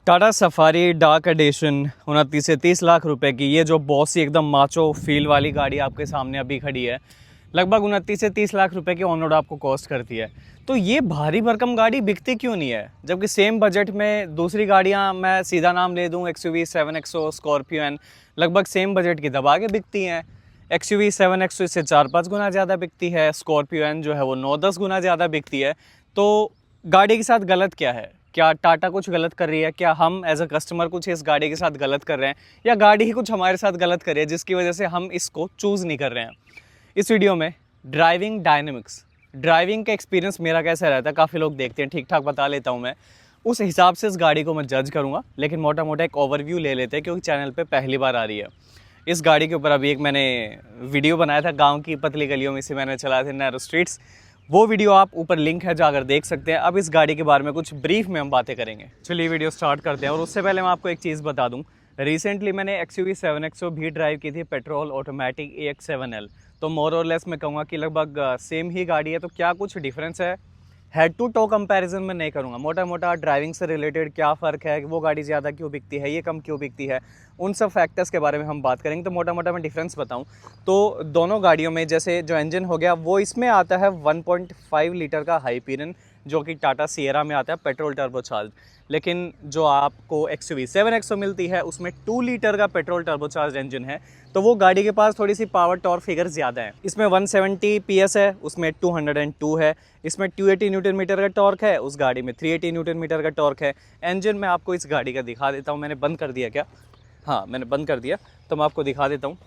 Tata safari dark edition 29 से 30 लाख रुपए की ये जो बॉसी एकदम माचो फील वाली गाड़ी आपके सामने अभी खड़ी है, लगभग 29 से 30 लाख रुपए की ऑन रोड आपको कॉस्ट करती है। तो ये भारी भरकम गाड़ी बिकती क्यों नहीं है, जबकि सेम बजट में दूसरी गाड़ियां, मैं सीधा नाम ले दूं, XUV 7XO, स्कॉर्पियो एन, लगभग सेम बजट की दबा के बिकती हैं। XUV 7XO इससे 4-5 गुना ज़्यादा बिकती है, स्कॉर्पियो एन जो है वो 9-10 गुना ज़्यादा बिकती है। तो गाड़ी के साथ गलत क्या है? क्या टाटा कुछ गलत कर रही है? क्या हम एज अ कस्टमर कुछ इस गाड़ी के साथ गलत कर रहे हैं, या गाड़ी ही कुछ हमारे साथ गलत कर रही है जिसकी वजह से हम इसको चूज़ नहीं कर रहे हैं? इस वीडियो में ड्राइविंग डायनेमिक्स, ड्राइविंग का एक्सपीरियंस मेरा कैसा रहता है, काफ़ी लोग देखते हैं, ठीक ठाक बता लेता हूँ मैं, उस हिसाब से इस गाड़ी को मैं जज करूँगा। लेकिन मोटा मोटा एक ओवरव्यू ले लेते हैं क्योंकि चैनल पे पहली बार आ रही है। इस गाड़ी के ऊपर अभी एक मैंने वीडियो बनाया था, गाँव की पतली गलियों में से मैंने चलाए थे नैरो स्ट्रीट्स, वो वीडियो आप ऊपर लिंक है जाकर देख सकते हैं। अब इस गाड़ी के बारे में कुछ ब्रीफ में हम बातें करेंगे। चलिए वीडियो स्टार्ट करते हैं। और उससे पहले मैं आपको एक चीज़ बता दूं, रिसेंटली मैंने XUV 7XO भी ड्राइव की थी, पेट्रोल ऑटोमेटिक AX7L। तो मोर और लेस मैं कहूँगा कि लगभग सेम ही गाड़ी है। तो क्या कुछ डिफरेंस है, हेड टू टो कंपैरिजन में नहीं करूँगा, मोटा मोटा ड्राइविंग से रिलेटेड क्या फ़र्क है, वो गाड़ी ज़्यादा क्यों बिकती है, ये कम क्यों बिकती है, उन सब फैक्टर्स के बारे में हम बात करेंगे। तो मोटा मोटा मैं डिफरेंस बताऊं तो दोनों गाड़ियों में जैसे जो इंजन हो गया वो इसमें आता है 1.5 लीटर का हाइपीरियन, जो कि टाटा सिएरा में आता है पेट्रोल टर्बोचार्ज। लेकिन जो आपको XUV 7XO मिलती है उसमें 2 लीटर का पेट्रोल टर्बोचार्ज इंजन है। तो वो गाड़ी के पास थोड़ी सी पावर टॉर्क फिगर ज़्यादा है। इसमें 170 PS है, उसमें 202 है। इसमें 280 न्यूटन मीटर का टॉर्क है, उस गाड़ी में 380 न्यूटन मीटर का टॉर्क है। इंजन मैं आपको इस गाड़ी का दिखा देता हूँ। मैंने बंद कर दिया क्या? हाँ, मैंने बंद कर दिया, तो मैं आपको दिखा देता हूँ।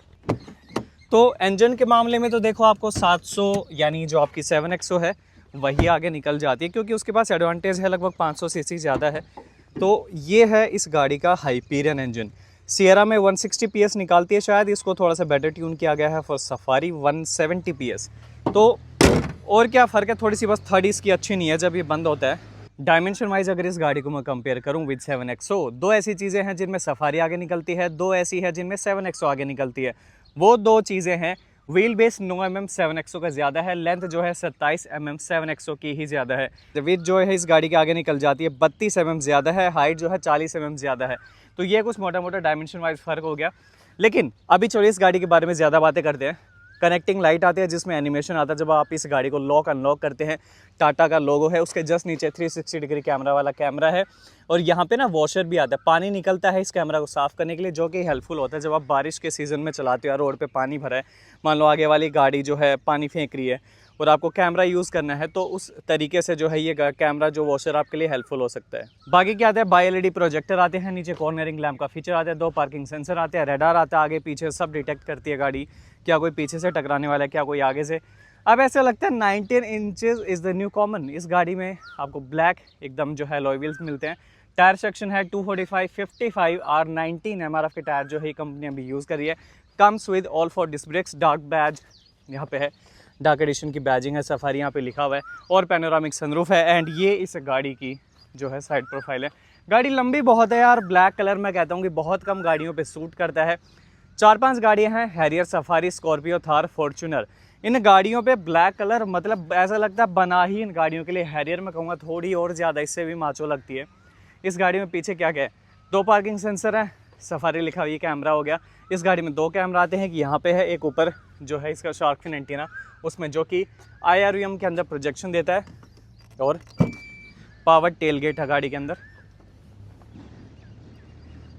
तो इंजन के मामले में तो देखो आपको 700 यानी जो आपकी 7XO है वही आगे निकल जाती है, क्योंकि उसके पास एडवांटेज है, लगभग 500 सीसी ज़्यादा है। तो ये है इस गाड़ी का हाइपीरियन इंजन। सिएरा में 160 PS निकालती है, शायद इसको थोड़ा सा बेटर ट्यून किया गया है फॉर सफारी 170 PS। तो और क्या फ़र्क है, थोड़ी सी बस थर्ड इसकी अच्छी नहीं है जब ये बंद होता है। डायमेंशन वाइज अगर इस गाड़ी को मैं कंपेयर करूं विद 7XO, दो ऐसी चीज़ें हैं जिनमें सफारी आगे निकलती है, दो ऐसी है जिनमें 7XO आगे निकलती है। वो दो चीज़ें हैं, व्हील बेस 9 mm 7XO का ज़्यादा है, लेंथ जो है 27 mm 7XO की ही ज़्यादा है। विथ जो है इस गाड़ी के आगे निकल जाती है 32 mm ज़्यादा है, हाइट जो है 40 mm ज़्यादा है। तो ये कुछ मोटा मोटा डायमेंशन वाइज फ़र्क हो गया। लेकिन अभी चलिए इस गाड़ी के बारे में ज़्यादा बातें करते हैं। कनेक्टिंग लाइट आती है जिसमें एनिमेशन आता है जब आप इस गाड़ी को लॉक अनलॉक करते हैं। टाटा का लोगो है, उसके जस्ट नीचे 360 डिग्री कैमरा वाला कैमरा है। और यहाँ पे ना वॉशर भी आता है, पानी निकलता है इस कैमरा को साफ़ करने के लिए, जो कि हेल्पफुल होता है जब आप बारिश के सीज़न में चलाते हो, रोड पे पानी भरा है, मान लो आगे वाली गाड़ी जो है पानी फेंक रही है और आपको कैमरा यूज़ करना है, तो उस तरीके से जो है ये कैमरा जो वॉशर आपके लिए हेल्पफुल हो सकता है। बाकी क्या आता है, बाई LED प्रोजेक्टर आते हैं, नीचे कॉर्नरिंग लैम्प का फीचर आता है, 2 पार्किंग सेंसर आते हैं, रेडार आता है आगे पीछे, सब डिटेक्ट करती है गाड़ी, क्या कोई पीछे से टकराने वाला है, क्या कोई आगे से। अब ऐसा लगता है 19 inches is the new common. इस गाड़ी में आपको ब्लैक एकदम जो है अलॉय व्हील्स मिलते हैं। टायर सेक्शन है 245 55 R19 MRF के टायर जो है कंपनी अभी यूज़ कर रही है। Comes with all four disc brakes, dark badge यहाँ पे है, डार्क एडिशन की बैजिंग है, सफारी यहाँ पे लिखा हुआ है, और पैनोरामिक सनरूफ है। एंड ये इस गाड़ी की जो है साइड प्रोफाइल है। गाड़ी लंबी बहुत है यार, ब्लैक कलर मैं कहता हूँ कि बहुत कम गाड़ियों पे सूट करता है। 4-5 गाड़ियाँ हैं, Harrier, Safari, Scorpio, Thar, Fortuner. इन गाड़ियों पे ब्लैक कलर मतलब ऐसा लगता है बना ही इन गाड़ियों के लिए। हैरियर में कहूँगा थोड़ी और ज़्यादा इससे भी माचो लगती है। इस गाड़ी में पीछे क्या क्या है, 2 पार्किंग सेंसर है, सफारी लिखा हुआ, ये कैमरा हो गया। इस गाड़ी में 2 कैमरा आते हैं, कि यहाँ पे है, एक ऊपर जो है इसका शार्क फिन एंटीना, उसमें जो कि IRVM के अंदर प्रोजेक्शन देता है, और पावर टेल गेट है गाड़ी के अंदर।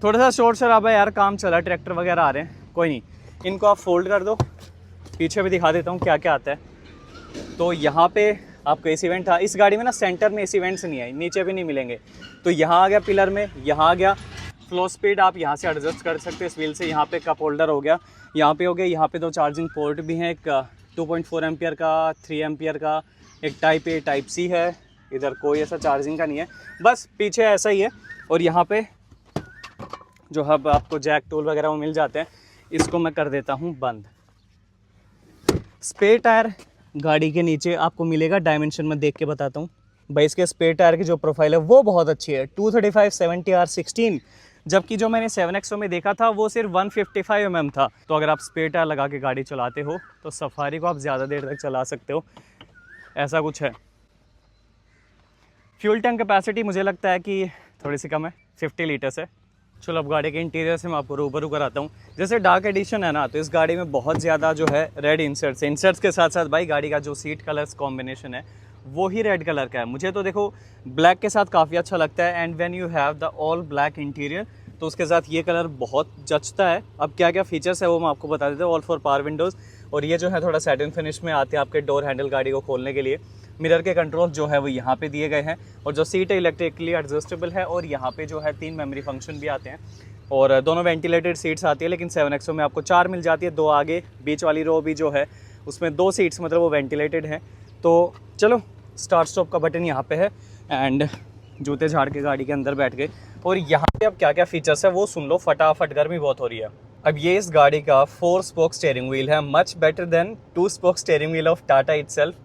थोड़ा सा शोर शराबा यार, काम चला, ट्रैक्टर वगैरह आ रहे हैं, कोई नहीं, इनको आप फोल्ड कर दो। पीछे भी दिखा देता हूँ क्या क्या आता है। तो यहाँ पे आपको AC वेंट था। इस गाड़ी में ना सेंटर में AC वेंट्स नहीं है, नीचे भी नहीं मिलेंगे। तो यहाँ आ गया पिलर में, यहाँ आ गया फ्लो स्पीड, आप यहाँ से एडजस्ट कर सकते हो इस व्हील से। यहाँ पे कप होल्डर हो गया, यहाँ पे हो गया, यहाँ पे 2 चार्जिंग पोर्ट भी हैं, एक 2.4 एम्पियर का, 3 एम्पियर का, एक टाइप A टाइप C है। इधर कोई ऐसा चार्जिंग का नहीं है, बस पीछे ऐसा ही है। और यहाँ पे जो हब आपको जैक टूल वगैरह वो मिल जाते हैं। इसको मैं कर देता हूँ बंद। स्पेयर टायर गाड़ी के नीचे आपको मिलेगा, डायमेंशन में देख के बताता हूँ भाई। इसके स्पेयर टायर की जो प्रोफाइल है वो बहुत अच्छी है, 235/70 R16, जबकि जो मैंने 7XO में देखा था वो सिर्फ 155 mm था। तो अगर आप स्पेयर टायर लगा के गाड़ी चलाते हो तो सफारी को आप ज़्यादा देर तक चला सकते हो, ऐसा कुछ है। फ्यूल टैंक कैपेसिटी मुझे लगता है कि थोड़ी सी कम है, 50 लीटर्स है। चलो अब गाड़ी के इंटीरियर से मैं आपको रूबरू कराता हूँ। जैसे डार्क एडिशन है ना, तो इस गाड़ी में बहुत ज़्यादा जो है रेड इंसर्ट्स है। इंसर्ट्स के साथ साथ भाई गाड़ी का जो सीट कलर्स कॉम्बिनेशन है वो ही रेड कलर का है। मुझे तो देखो ब्लैक के साथ काफ़ी अच्छा लगता है, and when you have the all black interior तो उसके साथ ये कलर बहुत जचता है। अब क्या क्या फीचर्स है वो मैं आपको बता देता हूँ। ऑल फॉर पावर विंडोज़, और ये जो है थोड़ा सैटिन फिनिश में आते हैं आपके डोर हैंडल गाड़ी को खोलने के लिए। मिरर के कंट्रोल जो है वो यहाँ पे दिए गए हैं, और जो सीट है इलेक्ट्रिकली एडजस्टेबल है, और यहाँ पे जो है 3 मेमोरी फंक्शन भी आते हैं, और दोनों वेंटिलेटेड सीट्स आती है। लेकिन 7XO में आपको 4 मिल जाती है, 2 आगे, बीच वाली रो भी जो है उसमें 2 सीट्स मतलब वो वेंटिलेटेड हैं। तो चलो स्टार्ट स्टॉप का बटन यहाँ पे है, एंड जूते झाड़ के गाड़ी के अंदर बैठ गए। और यहाँ पे अब क्या क्या फीचर्स है वो सुन लो फटाफट, गर्मी बहुत हो रही है। अब ये इस गाड़ी का 4 स्पोक स्टीयरिंग व्हील है, much better than 2 spoke steering wheel of Tata itself.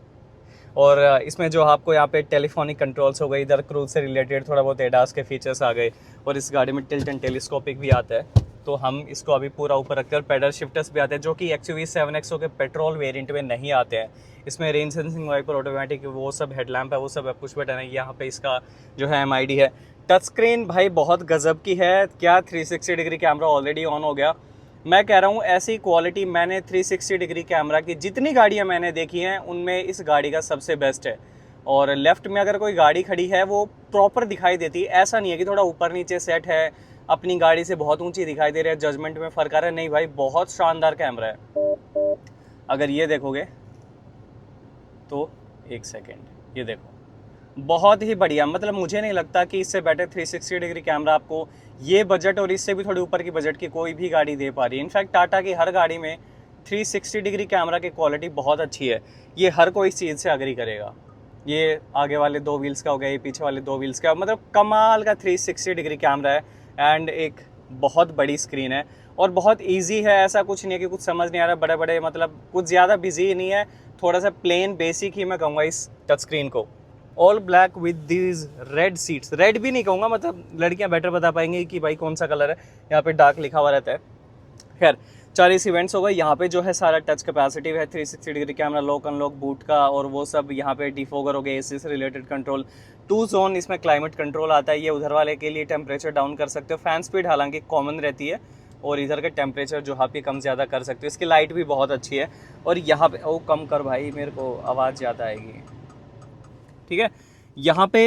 और इसमें जो आपको यहाँ पे टेलीफोनिक कंट्रोल्स हो गए, इधर क्रूज से रिलेटेड थोड़ा बहुत एडास के फीचर्स आ गए, और इस गाड़ी में टिल्ट एंड टेलीस्कोपिक भी आता है। तो हम इसको अभी पूरा ऊपर रखते हैं, और पेडल शिफ्टर्स भी आते हैं जो कि XUV 7XO के पेट्रोल वेरिएंट में नहीं आते हैं। इसमें रेन सेंसिंग वाइपर, ऑटोमेटिक वो सब हेडलैम्प है, वो सब है, पुश बटन है। यहाँ पे इसका जो है MID है। टच स्क्रीन भाई बहुत गजब की है। क्या 360 डिग्री कैमरा ऑलरेडी ऑन हो गया। मैं कह रहा हूँ ऐसी क्वालिटी मैंने 360 डिग्री कैमरा की जितनी गाड़ियाँ मैंने देखी हैं उनमें इस गाड़ी का सबसे बेस्ट है। और लेफ्ट में अगर कोई गाड़ी खड़ी है वो प्रॉपर दिखाई देती है, ऐसा नहीं है कि थोड़ा ऊपर नीचे सेट है, अपनी गाड़ी से बहुत ऊंची दिखाई दे रही है, जजमेंट में फ़र्क आ रहा है। नहीं भाई, बहुत शानदार कैमरा है। अगर ये देखोगे तो एक सेकेंड, ये देखो बहुत ही बढ़िया। मतलब मुझे नहीं लगता कि इससे बेटर 360 डिग्री कैमरा आपको ये बजट और इससे भी थोड़ी ऊपर की बजट की कोई भी गाड़ी दे पा रही है। इनफैक्ट टाटा की हर गाड़ी में 360 डिग्री कैमरा की क्वालिटी बहुत अच्छी है, ये हर कोई इस चीज़ से अग्री करेगा। ये आगे वाले 2 व्हील्स का हो गया, ये पीछे वाले 2 व्हील्स का, मतलब कमाल का 360 डिग्री कैमरा है। एंड एक बहुत बड़ी स्क्रीन है और बहुत ईजी है। ऐसा कुछ नहीं है कि कुछ समझ नहीं आ रहा, बड़े बड़े मतलब कुछ ज़्यादा बिजी नहीं है, थोड़ा सा प्लेन बेसिक ही मैं कहूँगा इस टच स्क्रीन को। All black with these red seats, red भी नहीं कहूँगा, मतलब लड़कियां बेटर बता पाएंगी कि भाई कौन सा कलर है, यहाँ पे डार्क लिखा हुआ रहता है। खैर 40 इवेंट्स हो गए। यहाँ पे जो है सारा टच कैपेसिटिव है, 360 degree camera, lock unlock boot का और वो सब। यहाँ पे डिफोगर हो गए, AC से रिलेटेड कंट्रोल, 2 जोन इसमें क्लाइमेट कंट्रोल आता है। ये उधर वाले के लिए टेम्परेचर डाउन कर सकते हो, फैन स्पीड हालांकि कॉमन रहती है, और इधर का टेम्परेचर जो यहाँ पे कम ज़्यादा कर सकते हो। इसकी लाइट भी बहुत अच्छी है। और यहाँ पे ओ कम कर भाई, मेरे को आवाज़ ज़्यादा आएगी, ठीक है। यहाँ पे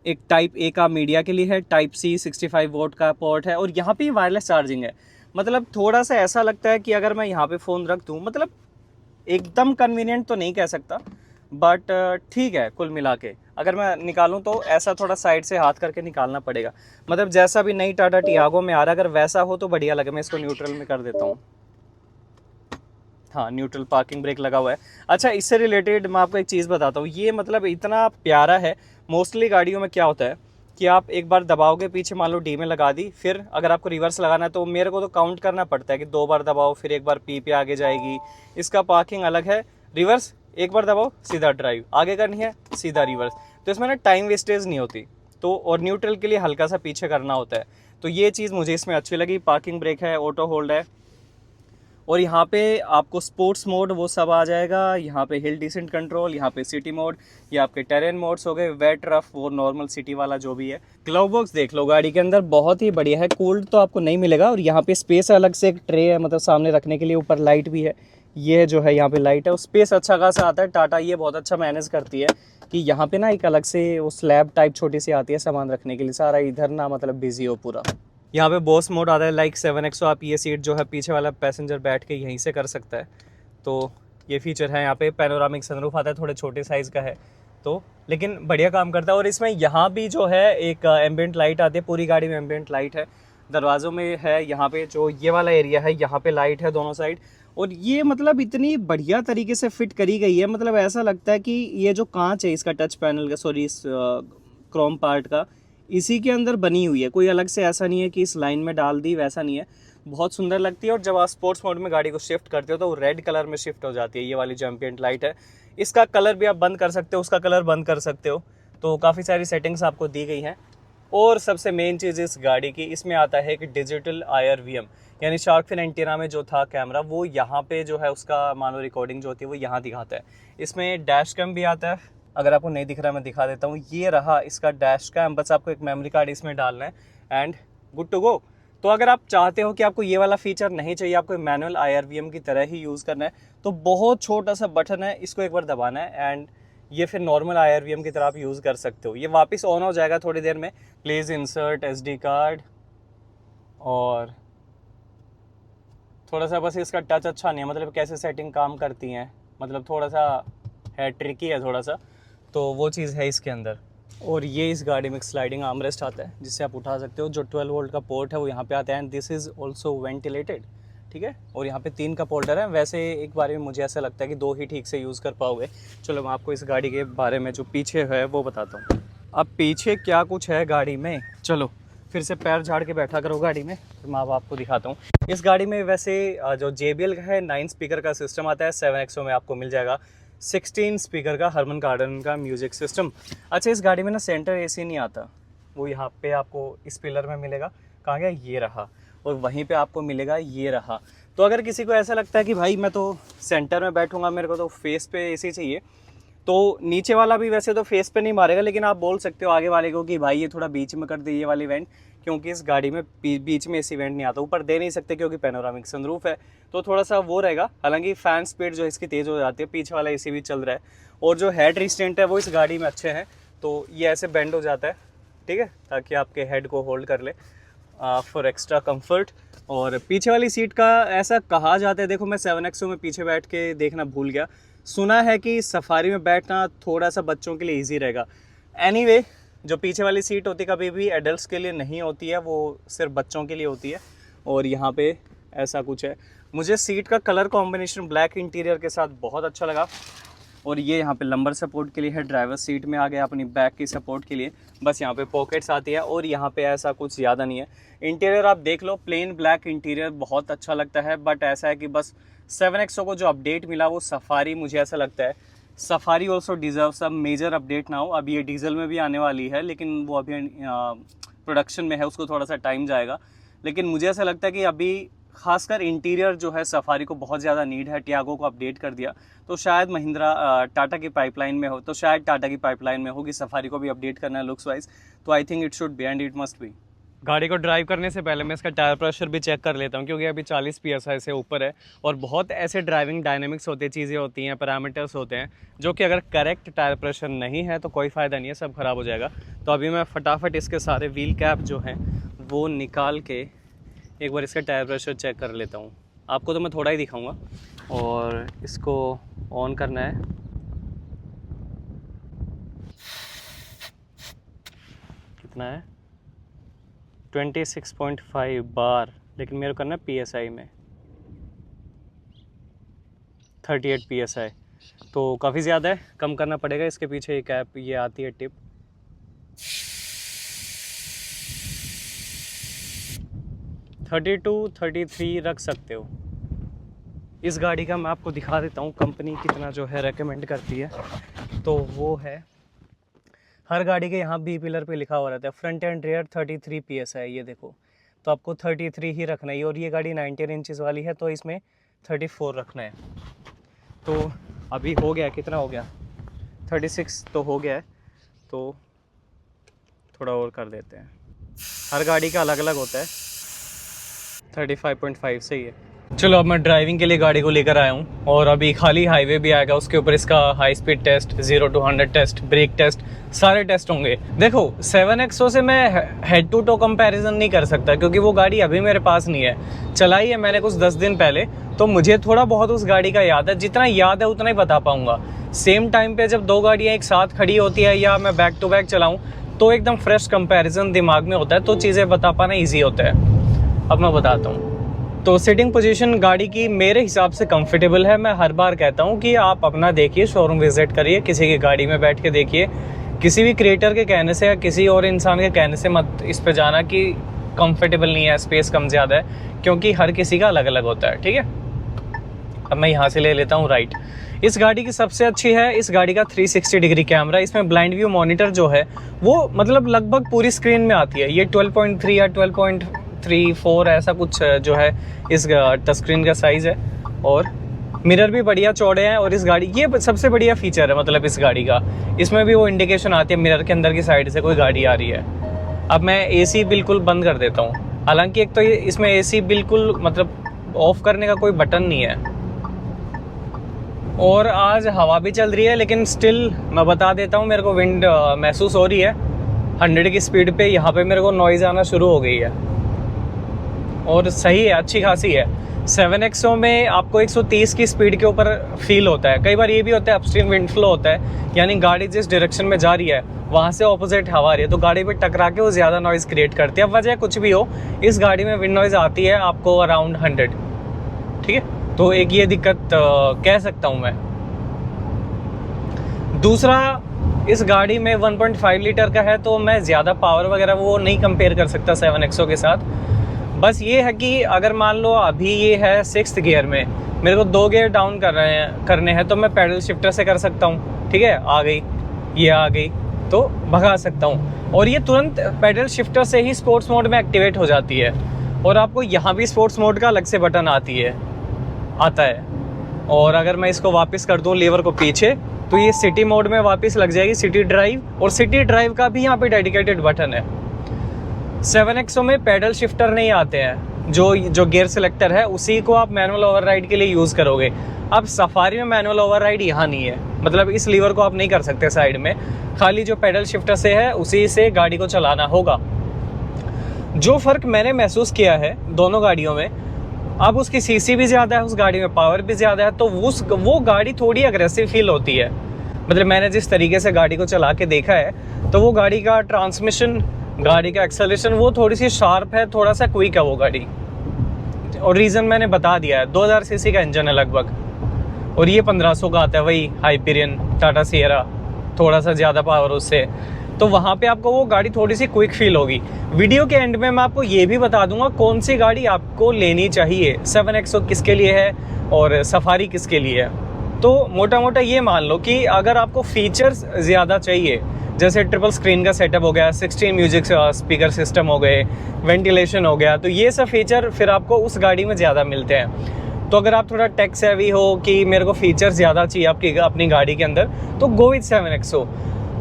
एक टाइप A का मीडिया के लिए है, टाइप C 65 वोट का पोर्ट है, और यहाँ पे वायरलेस चार्जिंग है। मतलब थोड़ा सा ऐसा लगता है कि अगर मैं यहाँ पे फ़ोन रख दूँ, मतलब एकदम कन्वीनियंट तो नहीं कह सकता, बट ठीक है कुल मिला के। अगर मैं निकालूँ तो ऐसा थोड़ा साइड से हाथ करके निकालना पड़ेगा, मतलब जैसा भी नई टाटा टियागो में आ रहा है, अगर वैसा हो तो बढ़िया लगे। मैं इसको न्यूट्रल में कर देता हूँ। हाँ, न्यूट्रल पार्किंग ब्रेक लगा हुआ है। अच्छा, इससे रिलेटेड मैं आपको एक चीज़ बताता हूँ, ये मतलब इतना प्यारा है। मोस्टली गाड़ियों में क्या होता है कि आप एक बार दबाओगे पीछे, मान लो D में लगा दी, फिर अगर आपको रिवर्स लगाना है तो मेरे को तो काउंट करना पड़ता है कि 2 बार दबाओ, फिर एक बार P पे आगे जाएगी। इसका पार्किंग अलग है, रिवर्स एक बार दबाओ सीधा ड्राइव, आगे करनी है सीधा रिवर्स, तो इसमें ना टाइम वेस्टेज नहीं होती। तो और न्यूट्रल के लिए हल्का सा पीछे करना होता है, तो ये चीज़ मुझे इसमें अच्छी लगी। पार्किंग ब्रेक है, ऑटो होल्ड है, और यहाँ पे आपको स्पोर्ट्स मोड वो सब आ जाएगा। यहाँ पे हिल डिसेंट कंट्रोल, यहाँ पे सिटी मोड, ये आपके टेरेन मोड्स हो गए, वेट, रफ, वो नॉर्मल सिटी वाला जो भी है। ग्लव बॉक्स देख लो गाड़ी के अंदर, बहुत ही बढ़िया है। कूल्ड तो आपको नहीं मिलेगा, और यहाँ पे स्पेस अलग से एक ट्रे है, मतलब सामने रखने के लिए, ऊपर लाइट भी है। ये जो है यहाँ पे लाइट है, स्पेस अच्छा खासा आता है। टाटा ये बहुत अच्छा मैनेज करती है कि यहाँ पे ना एक अलग से वो स्लैब टाइप छोटी सी आती है सामान रखने के लिए, सारा इधर ना मतलब बिजी हो पूरा। यहाँ पे बॉस मोड आता है, लाइक 7XO। आप ये सीट जो है पीछे वाला पैसेंजर बैठ के यहीं से कर सकता है, तो ये फीचर है। यहाँ पे पैनोरामिक सनरूफ आता है, थोड़े छोटे साइज़ का है तो, लेकिन बढ़िया काम करता है। और इसमें यहाँ भी जो है एक एम्बिएंट लाइट आती है, पूरी गाड़ी में एम्बिएंट लाइट है, दरवाज़ों में है। यहाँ पे जो ये वाला एरिया है यहाँ पे लाइट है दोनों साइड, और ये मतलब इतनी बढ़िया तरीके से फिट करी गई है। मतलब ऐसा लगता है कि ये जो कांच है इसका टच पैनल का, सॉरी इस क्रोम पार्ट का, इसी के अंदर बनी हुई है, कोई अलग से ऐसा नहीं है कि इस लाइन में डाल दी, वैसा नहीं है। बहुत सुंदर लगती है। और जब आप स्पोर्ट्स मोड में गाड़ी को शिफ्ट करते हो तो वो रेड कलर में शिफ्ट हो जाती है, ये वाली जो एम्बिएंट लाइट है। इसका कलर भी आप बंद कर सकते हो, उसका कलर बंद कर सकते हो, तो काफ़ी सारी सेटिंग्स आपको दी गई हैं। और सबसे मेन चीज़ इस गाड़ी की, इसमें आता है कि डिजिटल IRVM, यानी शार्क फिन एंटीना में जो था कैमरा, वो यहाँ पे जो है उसका मानो रिकॉर्डिंग जो होती है वो यहाँ दिखाता है। इसमें डैश कैम भी आता है, अगर आपको नहीं दिख रहा मैं दिखा देता हूँ। ये रहा इसका डैश कैम, बस आपको एक मेमोरी कार्ड इसमें डालना है एंड गुड टू गो। तो अगर आप चाहते हो कि आपको ये वाला फीचर नहीं चाहिए, आपको मैनुअल IRVM की तरह ही यूज़ करना है, तो बहुत छोटा सा बटन है, इसको एक बार दबाना है एंड ये फिर नॉर्मल IRVM की तरह आप यूज़ कर सकते हो। ये वापस ऑन हो जाएगा थोड़ी देर में। प्लीज़ इंसर्ट SD कार्ड, और थोड़ा सा बस इसका टच अच्छा नहीं है, मतलब कैसे सेटिंग काम करती हैं, मतलब थोड़ा सा है, ट्रिकी है थोड़ा सा, तो वो चीज़ है इसके अंदर। और ये इस गाड़ी में स्लाइडिंग आर्मरेस्ट आता है जिससे आप उठा सकते हो। जो 12 वोल्ट का पोर्ट है वो यहाँ पे आता है and this is also ventilated, ठीक है। और यहाँ पे 3 कप होल्डर है। वैसे एक बार में मुझे ऐसा लगता है कि 2 ही ठीक से यूज़ कर पाओगे। चलो मैं आपको इस गाड़ी के बारे में जो पीछे है वो बताता हूँ। अब पीछे क्या कुछ है गाड़ी में, चलो फिर से पैर झाड़ के बैठा करो गाड़ी में, फिर मैं आपको दिखाता हूँ। इस गाड़ी में वैसे जो JBL का है 9 स्पीकर का सिस्टम आता है। 7XO में आपको मिल जाएगा 16 स्पीकर का हरमन कार्डन का म्यूज़िक सिस्टम। अच्छा, इस गाड़ी में ना सेंटर AC नहीं आता, वो यहाँ पे आपको इस पिलर में मिलेगा। कहाँ गया, ये रहा। और वहीं पे आपको मिलेगा ये रहा। तो अगर किसी को ऐसा लगता है कि भाई मैं तो सेंटर में बैठूंगा, मेरे को तो फेस पे AC चाहिए, तो नीचे वाला भी वैसे तो फेस पे नहीं मारेगा, लेकिन आप बोल सकते हो आगे वाले को कि भाई ये थोड़ा बीच में कर दे ये वाली वेंट, क्योंकि इस गाड़ी में बीच में AC वेंट नहीं आता। ऊपर दे नहीं सकते क्योंकि पैनोरामिक सनरूफ है, तो थोड़ा सा वो रहेगा। हालांकि फ़ैन स्पीड जो है इसकी तेज़ हो जाती है, पीछे वाला AC भी चल रहा है। और जो हेड रिस्टेंट है वो इस गाड़ी में अच्छे हैं, तो ये ऐसे बेंड हो जाता है, ठीक है, ताकि आपके हेड को होल्ड कर ले फॉर एक्स्ट्रा कंफर्ट। और पीछे वाली सीट का ऐसा कहा जाता है, देखो मैं 7XO में पीछे बैठ के देखना भूल गया, सुना है कि सफारी में बैठना थोड़ा सा बच्चों के लिए इजी रहेगा। एनीवे, जो पीछे वाली सीट होती है कभी भी एडल्ट्स के लिए नहीं होती है, वो सिर्फ बच्चों के लिए होती है। और यहाँ पे ऐसा कुछ है। मुझे सीट का कलर कॉम्बिनेशन ब्लैक इंटीरियर के साथ बहुत अच्छा लगा। और ये यहाँ पे लंबर सपोर्ट के लिए है, ड्राइवर सीट में आ गया अपनी बैक की सपोर्ट के लिए। बस यहाँ पे पॉकेट्स आती है और यहाँ पे ऐसा कुछ ज़्यादा नहीं है। इंटीरियर आप देख लो, प्लेन ब्लैक इंटीरियर बहुत अच्छा लगता है। बट ऐसा है कि बस 7XO को जो अपडेट मिला वो सफारी, मुझे ऐसा लगता है Safari also deserves a major update now. अब ये डीजल में भी आने वाली है, लेकिन वो अभी प्रोडक्शन में है, उसको थोड़ा सा टाइम जाएगा। लेकिन मुझे ऐसा लगता है कि अभी खासकर इंटीरियर जो है सफारी को बहुत ज़्यादा नीड है। टियागो को अपडेट कर दिया तो शायद महिंद्रा टाटा की पाइपलाइन में हो, तो शायद टाटा की पाइपलाइन में होगी, सफारी को भी अपडेट करना है लुक्स वाइज। तो I think it should be and it must be. गाड़ी को ड्राइव करने से पहले मैं इसका टायर प्रेशर भी चेक कर लेता हूँ, क्योंकि अभी 40 PSI से ऊपर है। और बहुत ऐसे ड्राइविंग डायनेमिक्स होते हैं, चीज़ें होती हैं, पैरामीटर्स होते हैं, जो कि अगर करेक्ट टायर प्रेशर नहीं है तो कोई फ़ायदा नहीं है, सब ख़राब हो जाएगा। तो अभी मैं फटाफट इसके सारे व्हील कैप जो हैं वो निकाल के एक बार इसका टायर प्रेशर चेक कर लेता हूँ। आपको तो मैं थोड़ा ही दिखाऊँगा। और इसको ऑन करना है। कितना है, 26.5 बार, लेकिन मेरे को करना है PSI में 38 PSI, तो काफ़ी ज़्यादा है, कम करना पड़ेगा। इसके पीछे एक ऐप ये आती है टिप, 32 33 रख सकते हो। इस गाड़ी का मैं आपको दिखा देता हूँ कंपनी कितना जो है रेकमेंड करती है। तो वो है, हर गाड़ी के यहाँ बी पिलर पे लिखा हुआ रहता है फ्रंट एंड रियर 33 PSI, ये देखो। तो आपको 33 ही रखना है। और ये गाड़ी 19 इंचज़ वाली है, तो इसमें 34 रखना है। तो अभी हो गया, कितना हो गया, 36 तो हो गया है। तो थोड़ा और कर देते हैं, हर गाड़ी का अलग अलग होता है। 35.5 सही है। चलो अब मैं ड्राइविंग के लिए गाड़ी को लेकर आया हूँ, और अभी खाली हाईवे भी आएगा, उसके ऊपर इसका high speed test, 0 to 100 test, brake test, सारे टेस्ट होंगे। देखो 7XO से मैं हेड टू टो कंपैरिजन नहीं कर सकता, क्योंकि वो गाड़ी अभी मेरे पास नहीं है। चलाई है मैंने कुछ 10 दिन पहले, तो मुझे थोड़ा बहुत उस गाड़ी का याद है। जितना याद है उतना ही बता पाऊंगा। सेम टाइम पे जब 2 गाड़ियाँ एक साथ खड़ी होती है या मैं बैक टू बैक चलाऊँ, तो एकदम फ्रेश कंपैरिजन दिमाग में होता है, तो चीज़ें बता पाना ईजी होता है। अब मैं बताता हूँ। तो सिटिंग पोजीशन गाड़ी की मेरे हिसाब से कंफर्टेबल है। मैं हर बार कहता हूँ कि आप अपना देखिए, शोरूम विजिट करिए, किसी की गाड़ी में बैठ के देखिए। किसी भी क्रिएटर के कहने से या किसी और इंसान के कहने से मत इस पे जाना कि कंफर्टेबल नहीं है, स्पेस कम ज़्यादा है, क्योंकि हर किसी का अलग अलग होता है, ठीक है। अब मैं यहाँ से ले लेता हूँ राइट। इस गाड़ी की सबसे अच्छी है इस गाड़ी का 360 डिग्री कैमरा। इसमें ब्लाइंड व्यू मॉनिटर जो है वो मतलब लगभग पूरी स्क्रीन में आती है। ये 12.3 या 12.34 ऐसा कुछ जो है इस टच स्क्रीन का साइज़ है। और मिरर भी बढ़िया चौड़े हैं। और इस गाड़ी, ये सबसे बढ़िया फीचर है मतलब इस गाड़ी का, इसमें भी वो इंडिकेशन आती है मिरर के अंदर की साइड से कोई गाड़ी आ रही है। अब मैं एसी बिल्कुल बंद कर देता हूँ। हालांकि एक तो ये इसमें एसी बिल्कुल मतलब ऑफ करने का कोई बटन नहीं है, और आज हवा भी चल रही है, लेकिन स्टिल मैं बता देता हूँ मेरे को विंड महसूस हो रही है। 100 की स्पीड पे यहाँ पे मेरे को नॉइज़ आना शुरू हो गई है, और सही है, अच्छी खासी है। 7XO में आपको 130 की स्पीड के ऊपर फील होता है। कई बार ये भी होता है अपस्ट्रीम विंड फ्लो होता है, यानी गाड़ी जिस डायरेक्शन में जा रही है वहाँ से ऑपोजिट हवा आ रही है, तो गाड़ी पे टकरा के वो ज़्यादा नॉइज़ क्रिएट करती है। अब वजह कुछ भी हो, इस गाड़ी में विंड नॉइज़ आती है आपको अराउंड 100, ठीक है। तो एक ये दिक्कत कह सकता हूँ मैं। दूसरा, इस गाड़ी में 1.5 लीटर का है, तो मैं ज़्यादा पावर वगैरह वो नहीं कंपेयर कर सकता 7XO के साथ। बस ये है कि अगर मान लो अभी ये है 6th गियर में, मेरे को 2 गियर डाउन करने हैं, तो मैं पैडल शिफ्टर से कर सकता हूँ, ठीक है। आ गई, ये आ गई तो भगा सकता हूँ, और ये तुरंत पैडल शिफ्टर से ही स्पोर्ट्स मोड में एक्टिवेट हो जाती है। और आपको यहाँ भी स्पोर्ट्स मोड का अलग से बटन आता है। और अगर मैं इसको वापस कर दूँ लीवर को पीछे, तो ये सिटी मोड में वापस लग जाएगी, सिटी ड्राइव, और सिटी ड्राइव का भी यहाँ पे डेडिकेटेड बटन है। 7XO में पैडल शिफ्टर नहीं आते हैं, जो गियर सिलेक्टर है उसी को आप मैनुअल ओवरराइड के लिए यूज़ करोगे। अब सफारी में मैनुअल ओवरराइड यहाँ नहीं है, मतलब इस लीवर को आप नहीं कर सकते साइड में, खाली जो पैडल शिफ्टर से है उसी से गाड़ी को चलाना होगा। जो फ़र्क मैंने महसूस किया है दोनों गाड़ियों में, अब उसकी सीसी भी ज़्यादा है, उस गाड़ी में पावर भी ज़्यादा है, तो वो गाड़ी थोड़ी अग्रेसिव फील होती है। मतलब मैंने जिस तरीके से गाड़ी को चला के देखा है, तो वो गाड़ी का ट्रांसमिशन, गाड़ी का एक्सेलरेशन वो थोड़ी सी शार्प है, थोड़ा सा क्विक है वो गाड़ी। और रीज़न मैंने बता दिया है, 2000 सीसी का इंजन है लगभग, और ये 1500 का आता है, वही हाइपीरियन टाटा सिएरा, थोड़ा सा ज़्यादा पावर उससे। तो वहाँ पे आपको वो गाड़ी थोड़ी सी क्विक फील होगी। वीडियो के एंड में मैं आपको ये भी बता दूंगा कौन सी गाड़ी आपको लेनी चाहिए, 7XO किसके लिए है और सफारी किसके लिए है। तो मोटा मोटा ये मान लो कि अगर आपको फीचर्स ज़्यादा चाहिए, जैसे ट्रिपल स्क्रीन का सेटअप हो गया, 16 म्यूजिक स्पीकर सिस्टम हो गए, वेंटिलेशन हो गया, तो ये सब फीचर फिर आपको उस गाड़ी में ज़्यादा मिलते हैं। तो अगर आप थोड़ा टेक सेवी हो कि मेरे को फीचर्स ज़्यादा चाहिए आपकी अपनी गाड़ी के अंदर, तो go with 7XO।